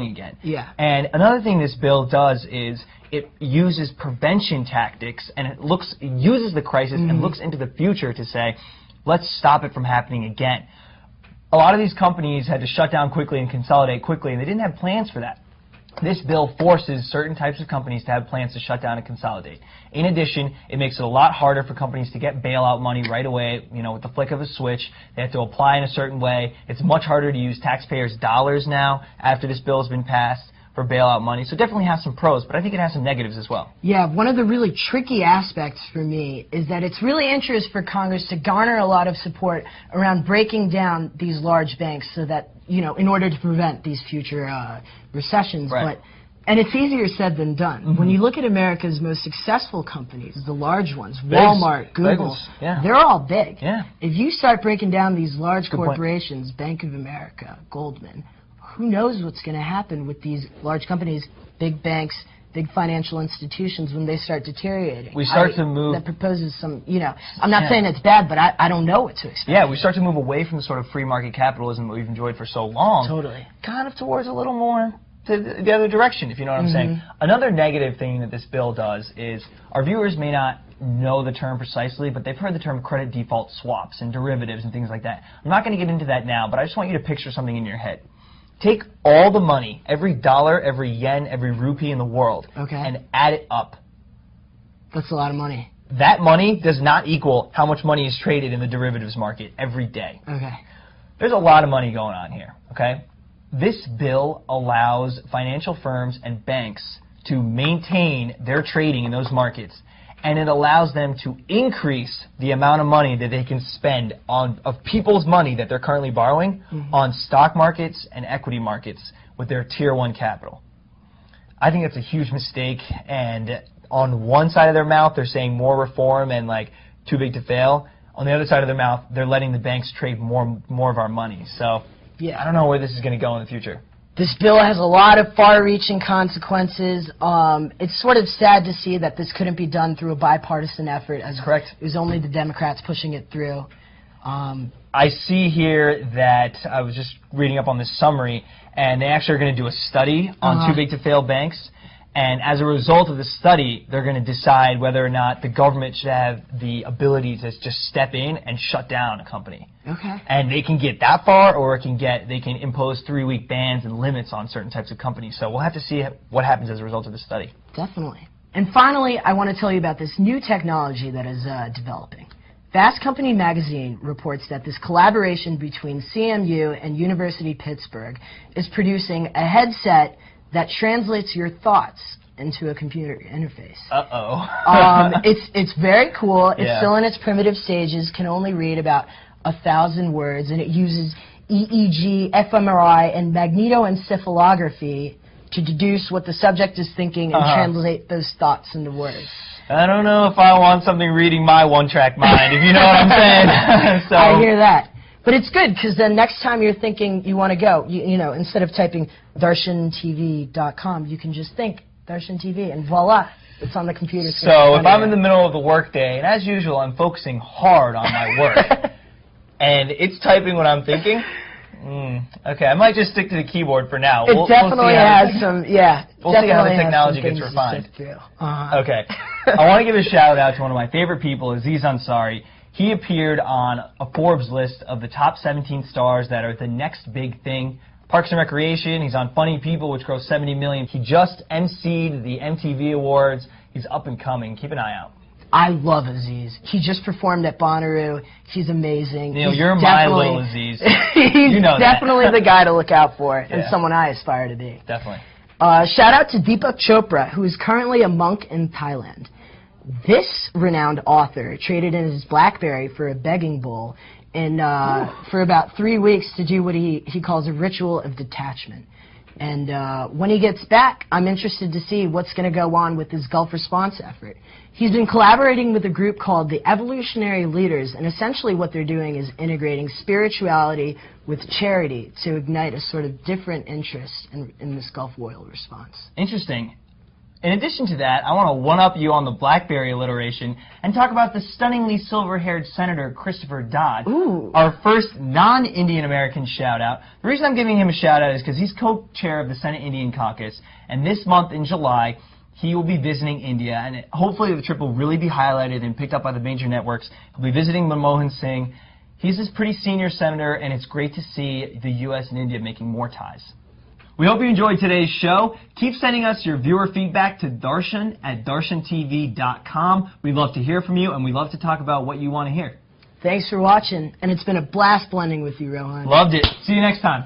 again. Yeah. And another thing this bill does is it uses prevention tactics, and it uses the crisis and looks into the future to say, let's stop it from happening again. A lot of these companies had to shut down quickly and consolidate quickly, and they didn't have plans for that. This bill forces certain types of companies to have plans to shut down and consolidate. In addition, it makes it a lot harder for companies to get bailout money right away, with the flick of a switch. They have to apply in a certain way. It's much harder to use taxpayers' dollars now after this bill has been passed for bailout money. So it definitely has some pros, but I think it has some negatives as well. Yeah, one of the really tricky aspects for me is that it's really interesting for Congress to garner a lot of support around breaking down these large banks so that, in order to prevent these future recessions. Right. And it's easier said than done. When you look at America's most successful companies, the large ones, Walmart, Google, they're all big. Yeah. If you start breaking down these large corporations, Bank of America, Goldman, who knows what's going to happen with these large companies, big banks, big financial institutions when they start deteriorating. We start to move... That proposes some, I'm not saying it's bad, but I don't know what to expect. Yeah, we start to move away from the sort of free market capitalism that we've enjoyed for so long. Totally. Kind of towards a little more to the other direction, if you know what I'm saying. Another negative thing that this bill does is our viewers may not know the term precisely, but they've heard the term credit default swaps and derivatives and things like that. I'm not going to get into that now, but I just want you to picture something in your head. Take all the money, every dollar, every yen, every rupee in the world, and add it up. That's a lot of money. That money does not equal how much money is traded in the derivatives market every day. Okay. There's a lot of money going on here, okay? This bill allows financial firms and banks to maintain their trading in those markets, and it allows them to increase the amount of money that they can spend of people's money that they're currently borrowing on stock markets and equity markets with their Tier 1 capital. I think that's a huge mistake, and on one side of their mouth they're saying more reform and too big to fail. On the other side of their mouth they're letting the banks trade more of our money. So I don't know where this is going to go in the future. This bill has a lot of far-reaching consequences. It's sort of sad to see that this couldn't be done through a bipartisan effort. As correct. It was only the Democrats pushing it through. I see here that I was just reading up on this summary, and they actually are going to do a study on too big to fail banks. And as a result of the study, they're going to decide whether or not the government should have the ability to just step in and shut down a company. Okay. And they can get that far, or they can impose 3-week bans and limits on certain types of companies. So we'll have to see what happens as a result of the study. Definitely. And finally, I want to tell you about this new technology that is developing. Fast Company magazine reports that this collaboration between CMU and University Pittsburgh is producing a headset that translates your thoughts into a computer interface. It's very cool. It's still in its primitive stages, can only read about 1,000 words, and it uses EEG, fMRI, and magnetoencephalography to deduce what the subject is thinking and translate those thoughts into words. I don't know if I want something reading my one-track mind, if you know what I'm saying. So. I hear that. But it's good, because then next time you're thinking you want to go, instead of typing darshantv.com, you can just think Darshan TV, and voila, it's on the computer screen. So if I'm in the middle of the workday, and as usual, I'm focusing hard on my work, and it's typing what I'm thinking, okay, I might just stick to the keyboard for now. It definitely has some, We'll see how the technology gets refined. Okay. I want to give a shout-out to one of my favorite people, Aziz Ansari. He appeared on a Forbes list of the top 17 stars that are the next big thing. Parks and Recreation, he's on Funny People, which grossed $70 million. He just emceed the MTV Awards. He's up and coming. Keep an eye out. I love Aziz. He just performed at Bonnaroo. He's amazing. You're my little Aziz. He's definitely the guy to look out for, and someone I aspire to be. Definitely. Shout out to Deepak Chopra, who is currently a monk in Thailand. This renowned author traded in his BlackBerry for a begging bowl and for about 3 weeks to do what he calls a ritual of detachment. And when he gets back, I'm interested to see what's going to go on with his Gulf response effort. He's been collaborating with a group called the Evolutionary Leaders, and essentially what they're doing is integrating spirituality with charity to ignite a sort of different interest in this Gulf oil response. Interesting. In addition to that, I want to one-up you on the BlackBerry alliteration and talk about the stunningly silver-haired Senator Christopher Dodd, our first non-Indian American shout-out. The reason I'm giving him a shout-out is because he's co-chair of the Senate Indian Caucus, and this month in July, he will be visiting India, and hopefully the trip will really be highlighted and picked up by the major networks. He'll be visiting Manmohan Singh. He's this pretty senior senator, and it's great to see the U.S. and India making more ties. We hope you enjoyed today's show. Keep sending us your viewer feedback to darshan@darshantv.com. We'd love to hear from you, and we love to talk about what you want to hear. Thanks for watching, and it's been a blast blending with you, Rohan. Loved it. See you next time.